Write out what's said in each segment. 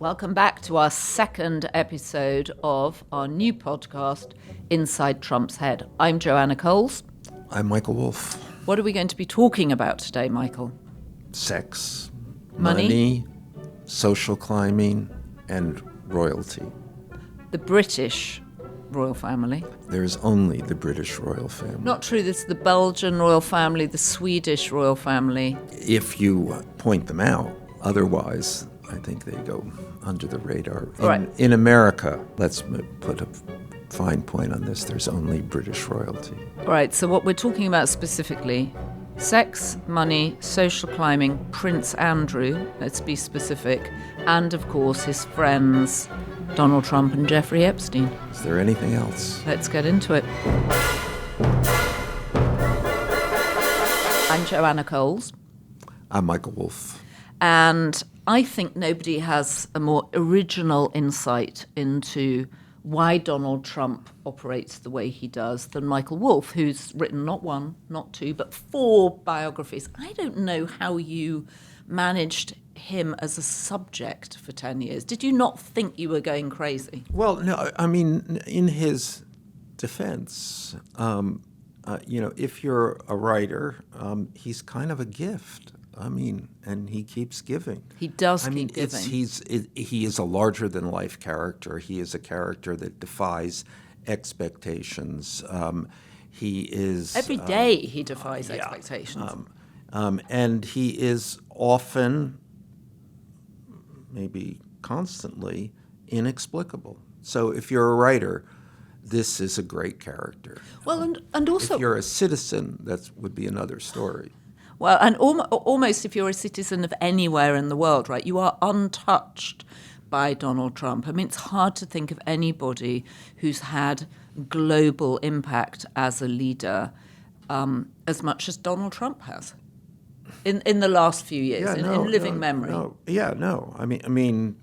Welcome back to our second episode of our new podcast, Inside Trump's Head. I'm Joanna Coles. I'm Michael Wolff. What are we going to be talking about today, Michael? Sex, Money, social climbing, and royalty. The British royal family. There's only the British royal family. Not true, there's the Belgian royal family, the Swedish royal family. If you point them out, otherwise I think they go under the radar. In America, let's put a fine point on this, there's only British royalty. All right, so what we're talking about specifically, sex, money, social climbing, Prince Andrew, let's be specific, and of course his friends Donald Trump and Jeffrey Epstein. Is there anything else? Let's get into it. I'm Joanna Coles. I'm Michael Wolff. And I think nobody has a more original insight into why Donald Trump operates the way he does than Michael Wolff, who's written not one, not two, but 4 biographies. I don't know how you managed him as a subject for 10 years. Did you not think you were going crazy? Well, no, I mean, in his defense, if you're a writer, he's kind of a gift. I mean, and he keeps giving. He does keep giving. He is a larger-than-life character. He is a character that defies expectations. He is... Every day he defies expectations. And he is often, maybe constantly, inexplicable. So if you're a writer, this is a great character. Well, and also... If you're a citizen, that would be another story. Well, and almost if you're a citizen of anywhere in the world, right, you are untouched by Donald Trump. I mean, it's hard to think of anybody who's had global impact as a leader as much as Donald Trump has in the last few years, in living memory. I mean,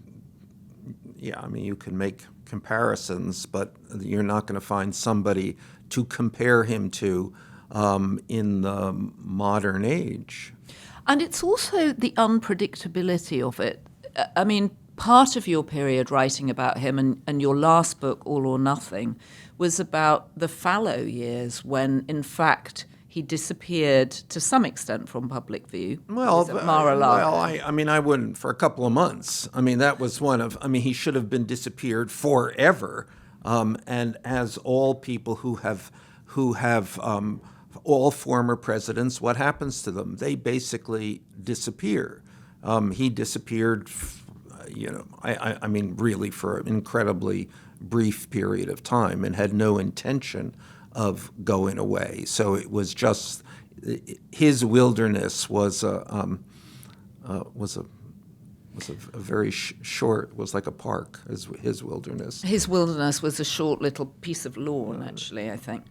you can make comparisons, but you're not going to find somebody to compare him to in the modern age. And it's also the unpredictability of it. I mean, part of your period writing about him and your last book, All or Nothing, was about the fallow years when, in fact, he disappeared to some extent from public view. I wouldn't, for a couple of months. I mean, that was he should have been disappeared forever. And as all people who have all former presidents, what happens to them? They basically disappear. He disappeared, really for an incredibly brief period of time and had no intention of going away. So it was just his wilderness was a very short, was like a park, his wilderness. His wilderness was a short little piece of lawn, actually, I think.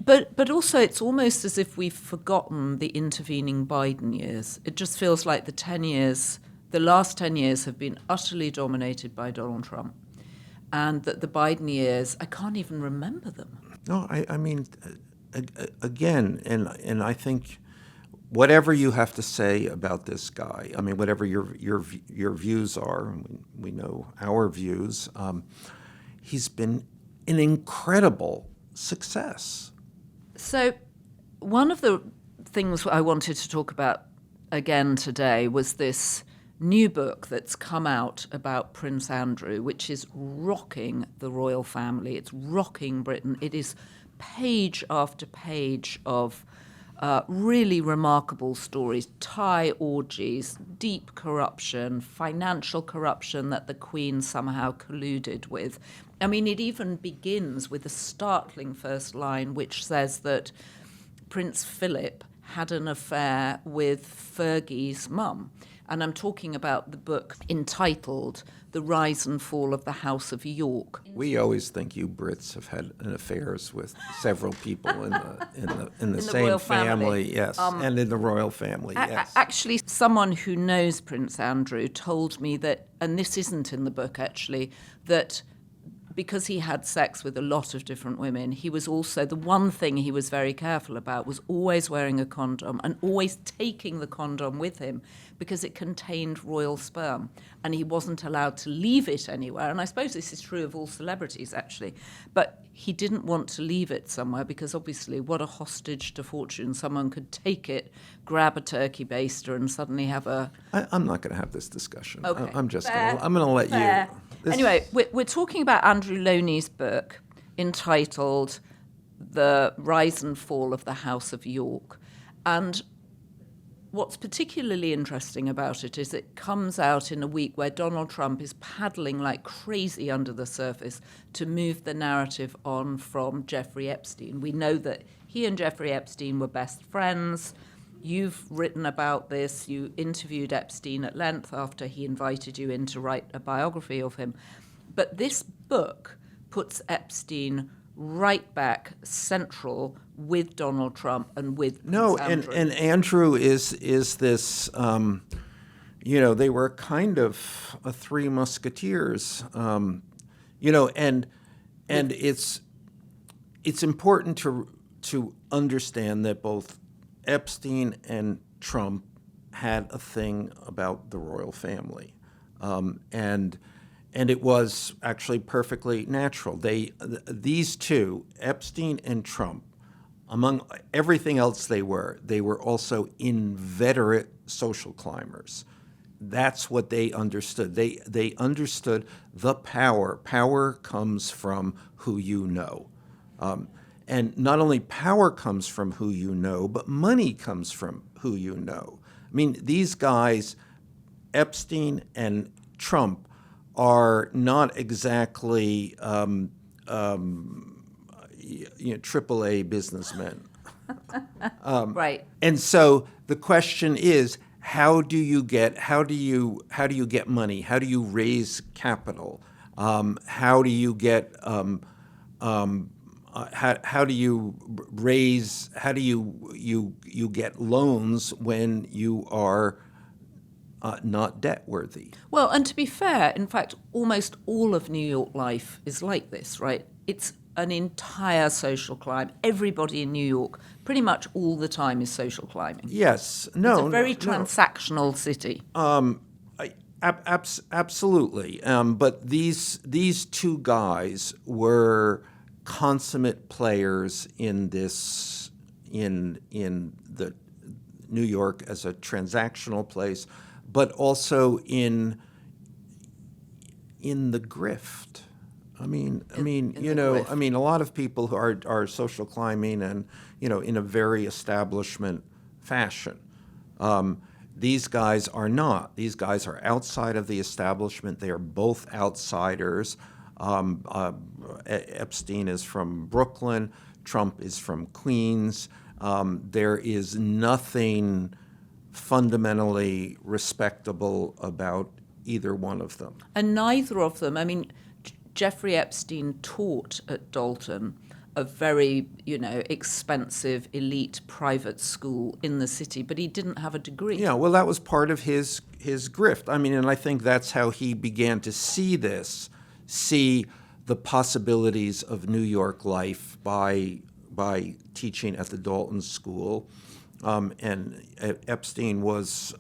But also it's almost as if we've forgotten the intervening Biden years. It just feels like the last 10 years have been utterly dominated by Donald Trump. And that the Biden years, I can't even remember them. No, again, and I think whatever you have to say about this guy, I mean, whatever your views are, and we know our views, he's been an incredible success. So one of the things I wanted to talk about again today was this new book that's come out about Prince Andrew, which is rocking the royal family. It's rocking Britain. It is page after page of really remarkable stories, Thai orgies, deep corruption, financial corruption that the Queen somehow colluded with. I mean, it even begins with a startling first line which says that Prince Philip had an affair with Fergie's mum. And I'm talking about the book entitled The Rise and Fall of the House of York. We always think you Brits have had affairs with several people in the same family, yes, and in the royal family, yes. Actually, someone who knows Prince Andrew told me that, and this isn't in the book actually, that because he had sex with a lot of different women, he was also, the one thing he was very careful about was always wearing a condom and always taking the condom with him because it contained royal sperm and he wasn't allowed to leave it anywhere. And I suppose this is true of all celebrities, actually. But he didn't want to leave it somewhere because obviously what a hostage to fortune. Someone could take it, grab a turkey baster and suddenly have a... I'm not going to have this discussion. Okay. I'm going to let Fair. you... Anyway, we're talking about Andrew Lownie's book entitled The Rise and Fall of the House of York. And what's particularly interesting about it is it comes out in a week where Donald Trump is paddling like crazy under the surface to move the narrative on from Jeffrey Epstein. We know that he and Jeffrey Epstein were best friends. You've written about this. You interviewed Epstein at length after he invited you in to write a biography of him. But this book puts Epstein right back central with Donald Trump and with Prince Andrew. And Andrew is this, they were kind of a three musketeers, and it's important to understand that both Epstein and Trump had a thing about the royal family, and it was actually perfectly natural. These two, Epstein and Trump, among everything else they were also inveterate social climbers. That's what they understood. They understood the power. Power comes from who you know. And not only power comes from who you know, but money comes from who you know. I mean, these guys, Epstein and Trump, are not exactly AAA businessmen. Right. And so the question is, how do you get money? How do you raise capital? How do you get you get loans when you are not debt worthy? Well, and to be fair, in fact, almost all of New York life is like this, right? It's an entire social climb. Everybody in New York, pretty much all the time, is social climbing. Yes. It's a very transactional city. Absolutely. But these two guys were consummate players in the New York as a transactional place, but also in the grift. A lot of people who are social climbing and in a very establishment fashion. These guys are not. These guys are outside of the establishment. They are both outsiders. Epstein is from Brooklyn. Trump is from Queens. There is nothing fundamentally respectable about either one of them. And neither of them, Jeffrey Epstein taught at Dalton, a very, expensive, elite private school in the city, but he didn't have a degree. Yeah, well, that was part of his grift. And I think that's how he began to see the possibilities of New York life by teaching at the Dalton School. And Epstein was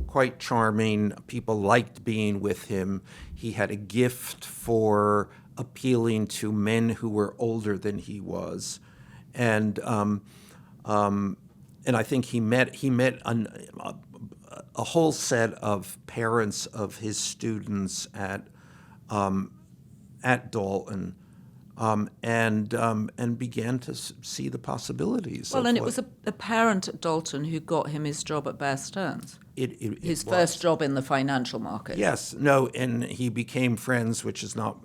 quite charming. People liked being with him. He had a gift for appealing to men who were older than he was, and I think he met a whole set of parents of his students at Dalton. And began to see the possibilities. Well, and it was a parent at Dalton who got him his job at Bear Stearns. His first job in the financial market. Yes, no, and he became friends, which is not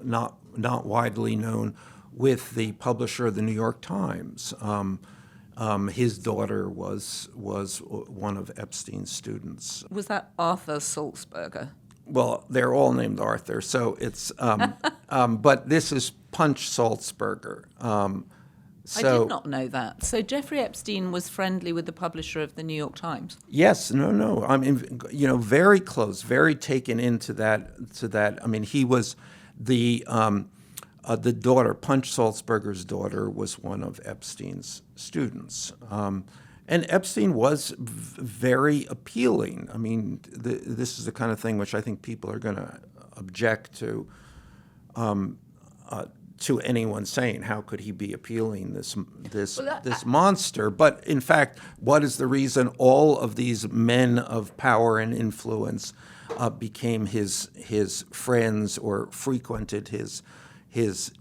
widely known, with the publisher of the New York Times. His daughter was one of Epstein's students. Was that Arthur Sulzberger? Well, they're all named Arthur, so it's. But this is Punch Sulzberger, I did not know that. So Jeffrey Epstein was friendly with the publisher of the New York Times. Yes, no. I mean, very close, very taken into that. I mean, he was the daughter, Punch Salzberger's daughter, was one of Epstein's students. And Epstein was very appealing. I mean, this is the kind of thing which I think people are going to object to anyone saying, how could he be appealing, this monster? But in fact, what is the reason all of these men of power and influence became his friends or frequented his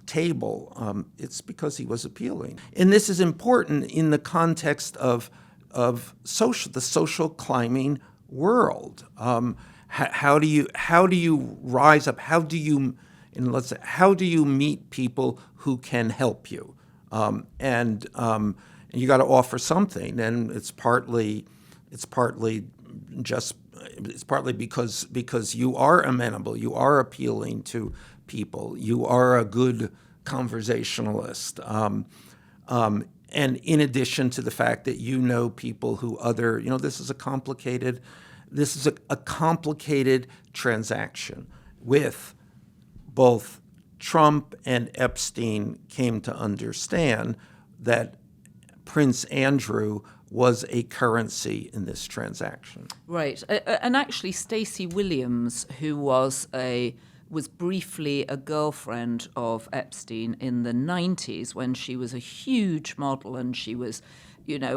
table? It's because he was appealing. And this is important in the context of the social climbing world. How do you rise up? How do you meet people who can help you? And you got to offer something, and it's partly because you are amenable, you are appealing to people, you are a good conversationalist, and in addition to the fact that people who this is a complicated transaction with both Trump and Epstein came to understand that Prince Andrew was a currency in this transaction. Right. And actually, Stacey Williams, who was briefly a girlfriend of Epstein in the 90s when she was a huge model, and she was,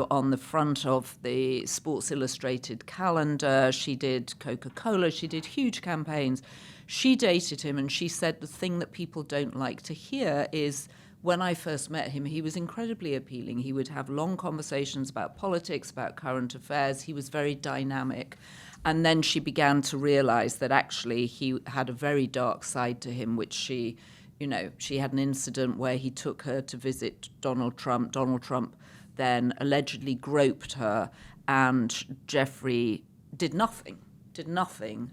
on the front of the Sports Illustrated calendar. She did Coca-Cola. She did huge campaigns. She dated him, and she said the thing that people don't like to hear is, when I first met him, he was incredibly appealing. He would have long conversations about politics, about current affairs. He was very dynamic. And then she began to realize that actually he had a very dark side to him, which she had an incident where he took her to visit Donald Trump. Donald Trump then allegedly groped her, and Jeffrey did nothing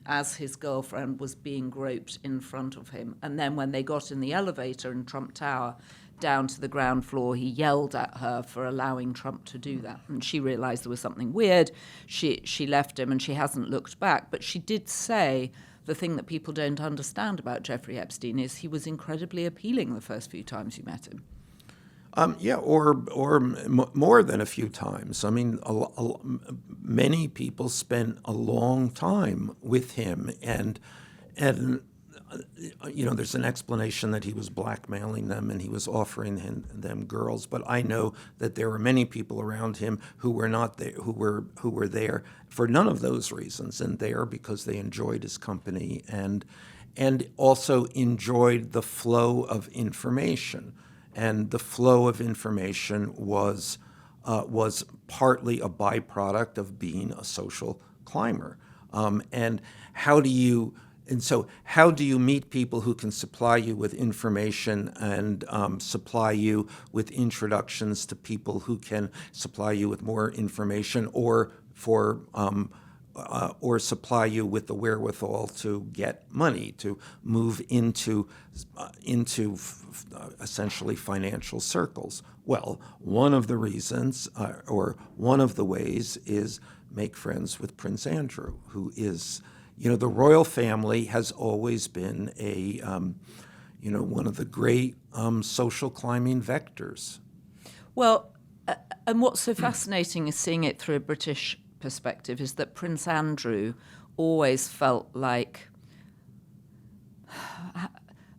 as his girlfriend was being groped in front of him. And then when they got in the elevator in Trump Tower down to the ground floor, he yelled at her for allowing Trump to do that. And she realized there was something weird. She left him, and she hasn't looked back. But she did say the thing that people don't understand about Jeffrey Epstein is he was incredibly appealing the first few times you met him. Or more than a few times. I mean, many people spent a long time with him, and there's an explanation that he was blackmailing them and he was offering them girls. But I know that there were many people around him who were not there, who were there for none of those reasons, and there because they enjoyed his company and also enjoyed the flow of information. And the flow of information was partly a byproduct of being a social climber. And how do you meet people who can supply you with information and supply you with introductions to people who can supply you with more information, or supply you with the wherewithal to get money to move into essentially financial circles? Well, one of the reasons, or one of the ways, is make friends with Prince Andrew, who is, the royal family has always been one of the great social climbing vectors. Well, and what's so fascinating is seeing it through a British perspective is that Prince Andrew always felt like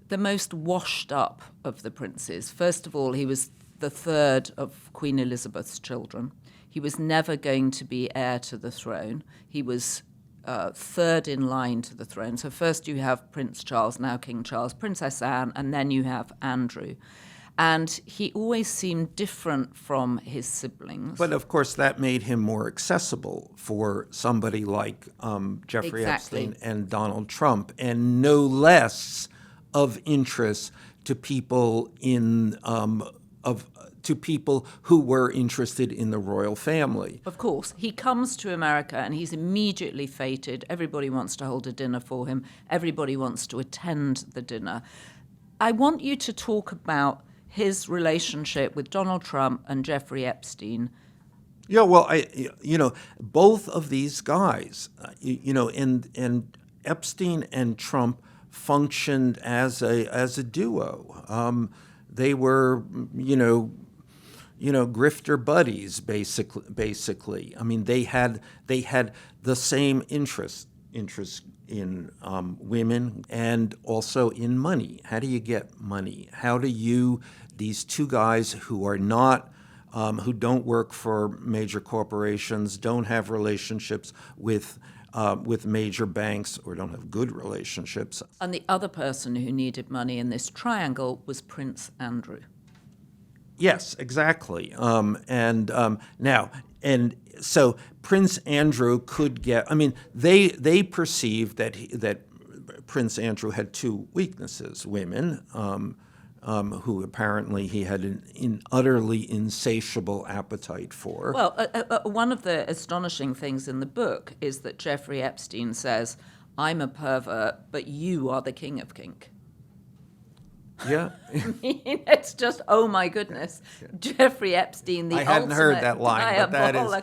the most washed up of the princes. First of all, he was the third of Queen Elizabeth's children. He was never going to be heir to the throne. He was third in line to the throne. So first you have Prince Charles, now King Charles, Princess Anne, and then you have Andrew. And he always seemed different from his siblings. But of course, that made him more accessible for somebody like Jeffrey Epstein and Donald Trump, and no less of interest to people to people who were interested in the royal family. Of course, he comes to America and he's immediately feted. Everybody wants to hold a dinner for him. Everybody wants to attend the dinner. I want you to talk about his relationship with Donald Trump and Jeffrey Epstein. Yeah, well, both of these guys, and Epstein and Trump functioned as a duo. They were, grifter buddies, basically. I mean, they had the same interest in women and also in money. How do you get money? How do these two guys who are not, who don't work for major corporations, don't have relationships with major banks, or don't have good relationships. And the other person who needed money in this triangle was Prince Andrew. Yes, exactly. And so Prince Andrew could get. I mean, they perceived that Prince Andrew had two weaknesses: women, who apparently he had an utterly insatiable appetite for. Well, one of the astonishing things in the book is that Jeffrey Epstein says, "I'm a pervert, but you are the king of kink." Yeah. I mean, it's just, oh my goodness. Jeffrey Epstein, the I hadn't heard ultimate that line,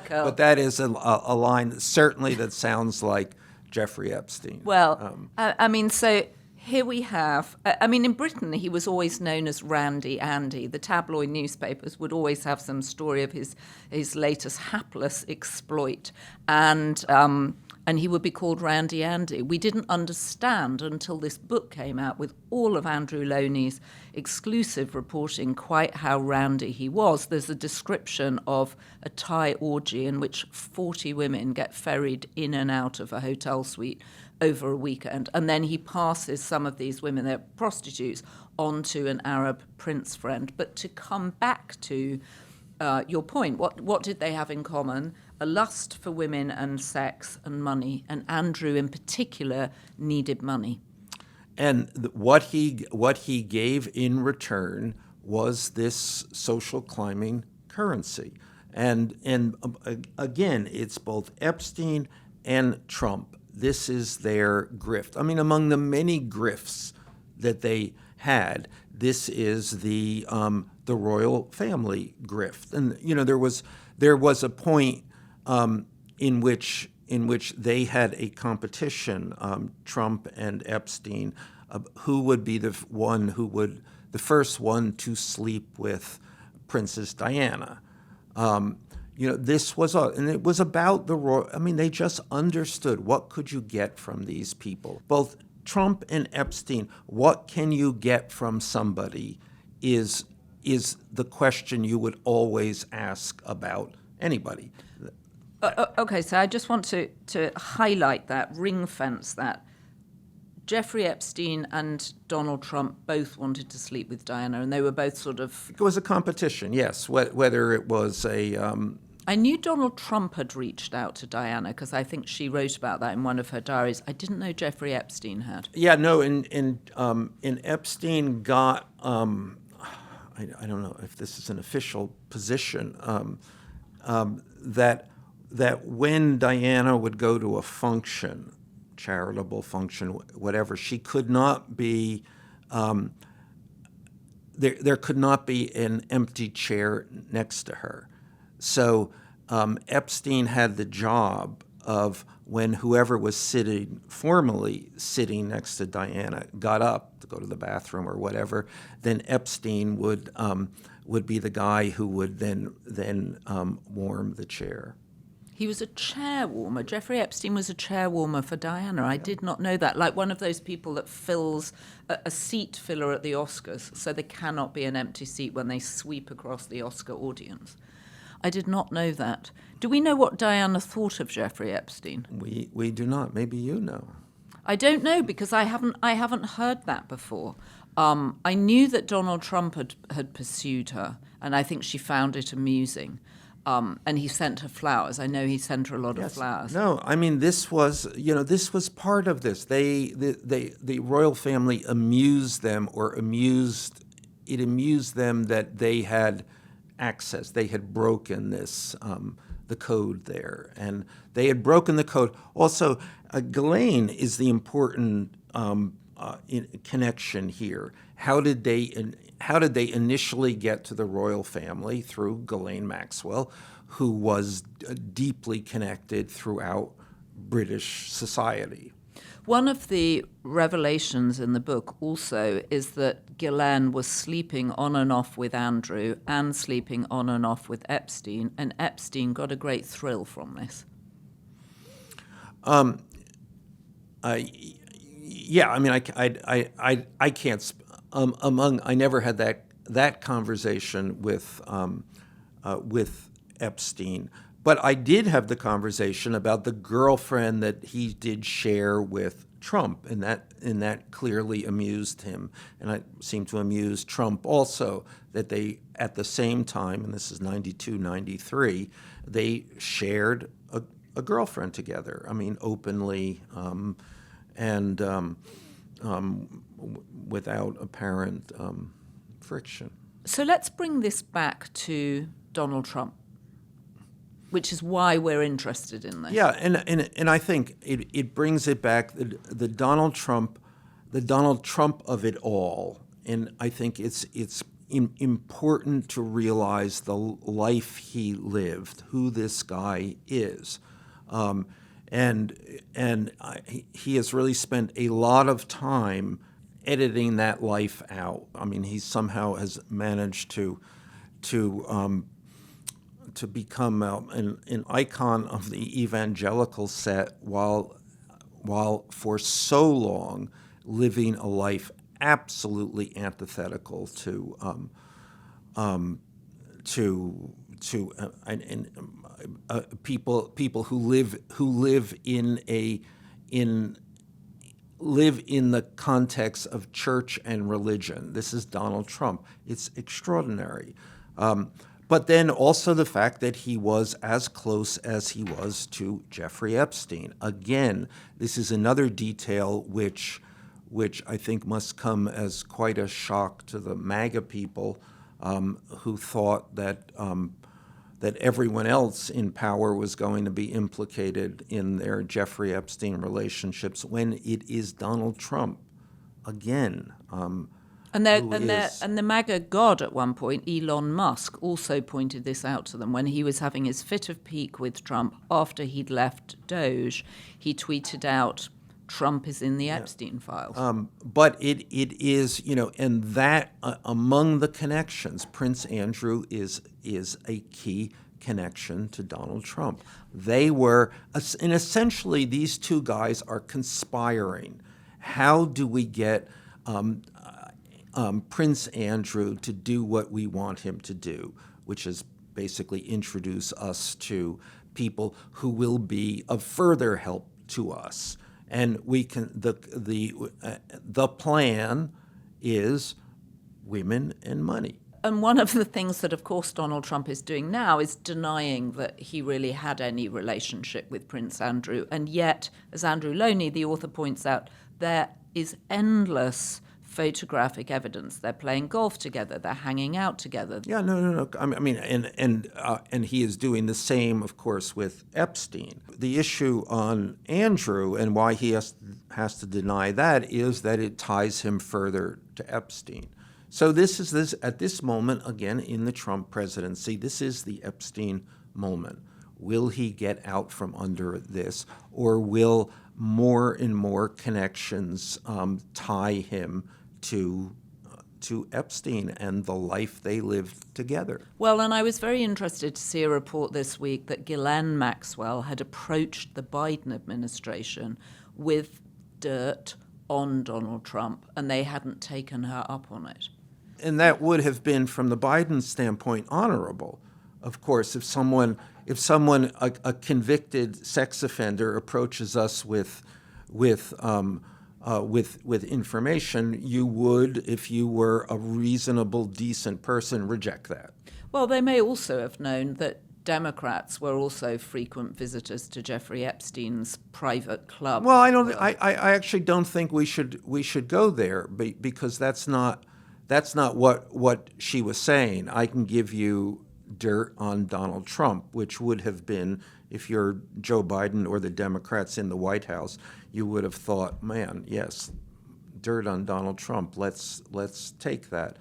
but that is a line certainly that sounds like Jeffrey Epstein. Well, I mean, so here we have, in Britain, he was always known as Randy Andy. The tabloid newspapers would always have some story of his latest hapless exploit. And he would be called Randy Andy. We didn't understand until this book came out with all of Andrew Lownie's exclusive reporting quite how randy he was. There's a description of a Thai orgy in which 40 women get ferried in and out of a hotel suite over a weekend. And then he passes some of these women, they're prostitutes, onto an Arab prince friend. But to come back to your point, what did they have in common? A lust for women and sex and money, and Andrew in particular needed money. And what he gave in return was this social climbing currency. And again, it's both Epstein and Trump. This is their grift. I mean, among the many grifts that they had, this is the royal family grift. And there was a point in which they had a competition, Trump and Epstein, who would be the first one to sleep with Princess Diana. This was and it was about the royal. I mean, they just understood what could you get from these people, both Trump and Epstein. What can you get from somebody is the question you would always ask about anybody. Okay, so I just want to highlight that, ring fence that. Jeffrey Epstein and Donald Trump both wanted to sleep with Diana, and they were both sort of... It was a competition, yes, whether it was a... I knew Donald Trump had reached out to Diana because I think she wrote about that in one of her diaries. I didn't know Jeffrey Epstein had. Yeah, no, and Epstein got... I don't know if this is an official position, that when Diana would go to a function, charitable function, whatever, she could not be, there could not be an empty chair next to her. So Epstein had the job of when whoever was formally sitting next to Diana got up to go to the bathroom or whatever, then Epstein would be the guy who would then warm the chair. He was a chair warmer. Jeffrey Epstein was a chair warmer for Diana. I did not know that. Like one of those people that fills a seat filler at the Oscars, so there cannot be an empty seat when they sweep across the Oscar audience. I did not know that. Do we know what Diana thought of Jeffrey Epstein? We do not. Maybe you know. I don't know because I haven't heard that before. I knew that Donald Trump had pursued her, and I think she found it amusing. And he sent her flowers. I know he sent her a lot of flowers. No, I mean this was part of this. The royal family amused them, it amused them that they had access. They had broken the code there, and they had broken the code. Also, Ghislaine is the important connection here. How did they initially get to the royal family? Through Ghislaine Maxwell, who was deeply connected throughout British society. One of the revelations in the book also is that Ghislaine was sleeping on and off with Andrew and sleeping on and off with Epstein, and Epstein got a great thrill from this. Yeah, I mean, I can't. I never had that conversation with Epstein, but I did have the conversation about the girlfriend that he did share with Trump, and that clearly amused him, and it seemed to amuse Trump also, that they, at the same time, and this is 92, 93, they shared a girlfriend together. I mean, openly, and without apparent friction. So let's bring this back to Donald Trump, which is why we're interested in this. Yeah, and I think it brings it back, the Donald Trump of it all. And I think it's important to realize the life he lived, who this guy is. He has really spent a lot of time editing that life out. I mean, he somehow has managed to become an icon of the evangelical set, while for so long living a life absolutely antithetical to people who live in the context of church and religion. This is Donald Trump. It's extraordinary. But then also the fact that he was as close as he was to Jeffrey Epstein. Again, this is another detail which I think must come as quite a shock to the MAGA people, who thought that everyone else in power was going to be implicated in their Jeffrey Epstein relationships, when it is Donald Trump again. And the MAGA god at one point, Elon Musk, also pointed this out to them when he was having his fit of pique with Trump after he'd left Doge. He tweeted out, "Trump is in the Epstein files." But it is, and that among the connections, Prince Andrew is a key connection to Donald Trump. They were, and essentially these two guys are conspiring. How do we get Prince Andrew to do what we want him to do, which is basically introduce us to people who will be of further help to us. And we can the plan is women and money. And one of the things that, of course, Donald Trump is doing now is denying that he really had any relationship with Prince Andrew. And yet, as Andrew Lownie, the author, points out, there is endless photographic evidence. They're playing golf together. They're hanging out together. Yeah, no. I mean, and he is doing the same, of course, with Epstein. The issue on Andrew and why he has to deny that is that it ties him further to Epstein. So this at this moment, again, in the Trump presidency, this is the Epstein moment. Will he get out from under this, or will more and more connections tie him to Epstein and the life they lived together? Well, and I was very interested to see a report this week that Ghislaine Maxwell had approached the Biden administration with dirt on Donald Trump, and they hadn't taken her up on it. And that would have been, from the Biden standpoint, honorable. Of course, if someone, a convicted sex offender, approaches us with information, you would, if you were a reasonable, decent person, reject that. Well, they may also have known that Democrats were also frequent visitors to Jeffrey Epstein's private club. Well, I actually don't think we should go there, because that's not what she was saying. I can give you dirt on Donald Trump, which would have been, if you're Joe Biden or the Democrats in the White House, you would have thought, man, yes, dirt on Donald Trump. Let's take that.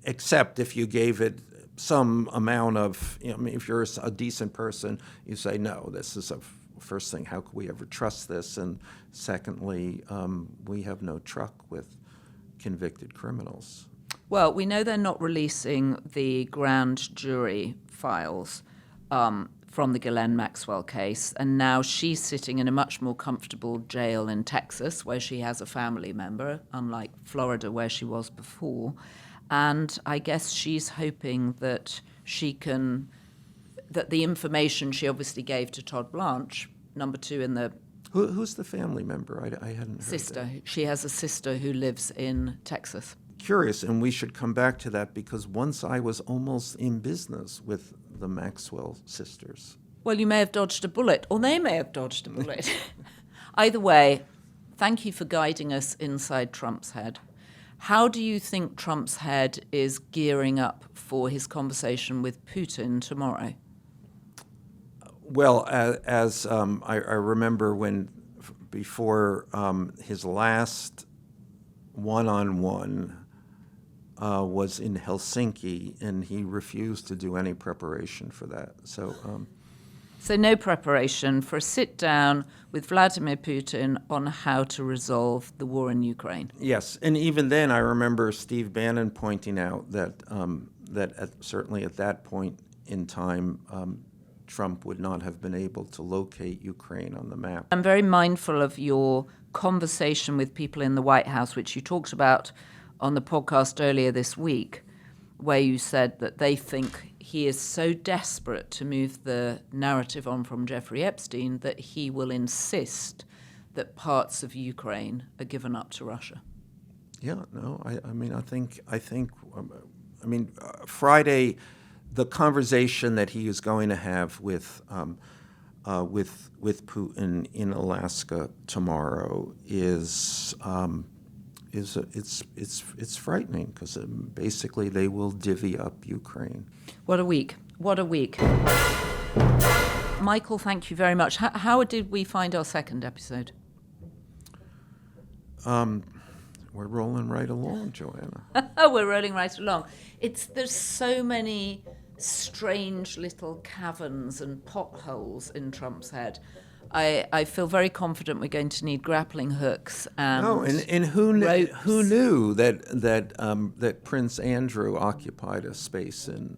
Except if you gave it some amount of, I mean, if you're a decent person, you say, no, this is a first thing, how could we ever trust this? And secondly, we have no truck with convicted criminals. Well, we know they're not releasing the grand jury files from the Ghislaine Maxwell case, and now she's sitting in a much more comfortable jail in Texas, where she has a family member, unlike Florida, where she was before. And I guess she's hoping that that the information she obviously gave to Todd Blanche, number 2 in the... Who's the family member? I hadn't heard sister. that. She has a sister who lives in Texas. Curious, and we should come back to that, because once I was almost in business with the Maxwell sisters. Well, you may have dodged a bullet, or they may have dodged a bullet. Either way, thank you for guiding us inside Trump's head. How do you think Trump's head is gearing up for his conversation with Putin tomorrow? Well, as I remember before his last one-on-one was in Helsinki, and he refused to do any preparation for that. So no preparation for a sit-down with Vladimir Putin on how to resolve the war in Ukraine. Yes, and even then I remember Steve Bannon pointing out that certainly at that point in time, Trump would not have been able to locate Ukraine on the map. I'm very mindful of your conversation with people in the White House, which you talked about on the podcast earlier this week, where you said that they think he is so desperate to move the narrative on from Jeffrey Epstein that he will insist that parts of Ukraine are given up to Russia. Yeah, no, I think Friday, the conversation that he is going to have with Putin in Alaska tomorrow is it's frightening, because basically they will divvy up Ukraine. What a week. What a week. Michael, thank you very much. How did we find our second episode? We're rolling right along, Joanna. We're rolling right along. There's so many strange little caverns and potholes in Trump's head. I feel very confident we're going to need grappling hooks and who ropes. knew that Prince Andrew occupied a space in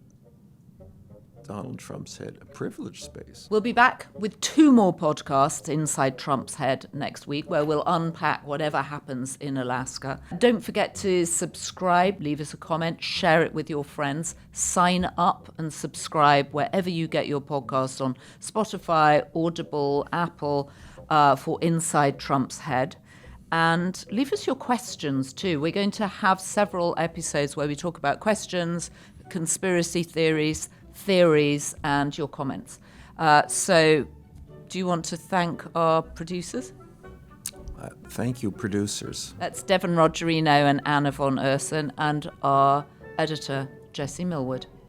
Donald Trump's head, a privileged space. We'll be back with 2 more podcasts inside Trump's head next week, where we'll unpack whatever happens in Alaska. Don't forget to subscribe, leave us a comment, share it with your friends, sign up and subscribe wherever you get your podcasts, on Spotify, Audible, Apple, for Inside Trump's Head. And leave us your questions too. We're going to have several episodes where we talk about questions, conspiracy theories, and your comments. So do you want to thank our producers? Thank you, producers. That's Devon Rogerino and Anna von Ursen, and our editor, Jessie Millwood.